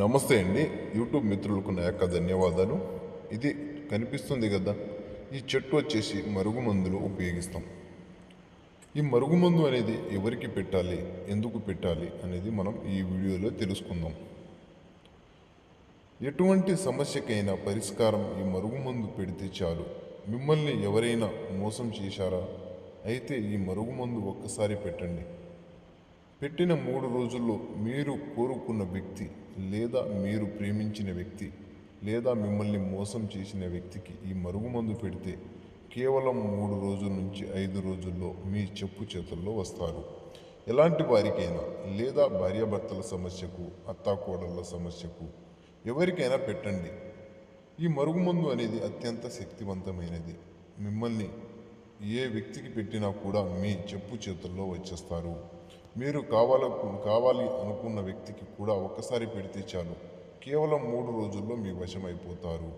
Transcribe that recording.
నమస్తే అండి. యూట్యూబ్ మిత్రులకు నా యొక్క ధన్యవాదాలు. ఇది కనిపిస్తుంది కదా, ఈ చెట్టు వచ్చేసి మరుగుమందులు ఉపయోగిస్తాం. ఈ మరుగుమందు అనేది ఎవరికి పెట్టాలి, ఎందుకు పెట్టాలి అనేది మనం ఈ వీడియోలో తెలుసుకుందాం. ఎటువంటి సమస్యకైనా పరిష్కారం ఈ మరుగుమందు పెడితే చాలు. మిమ్మల్ని ఎవరైనా మోసం చేశారా? అయితే ఈ మరుగుమందు ఒక్కసారి పెట్టండి. పెట్టిన 3 రోజుల్లో మీరు కోరుకున్న వ్యక్తి లేదా మీరు ప్రేమించిన వ్యక్తి లేదా మిమ్మల్ని మోసం చేసిన వ్యక్తికి ఈ మరుగుమందు పెడితే కేవలం 3 రోజుల నుంచి 5 రోజుల్లో మీ చెప్పు చేతుల్లో వస్తారు. ఎలాంటి వారికైనా లేదా భార్యాభర్తల సమస్యకు, అత్తాకోడళ్ళ సమస్యకు ఎవరికైనా పెట్టండి. ఈ మరుగుమందు అనేది అత్యంత శక్తివంతమైనది. మిమ్మల్ని ఏ వ్యక్తికి పెట్టినా కూడా మీ చెప్పు చేతుల్లో వచ్చేస్తారు. మీరు కావాలి అనుకున్న వ్యక్తికి కూడా ఒక్కసారి పెడితే చాలు, కేవలం 3 రోజుల్లో మీ వశమైపోతారు.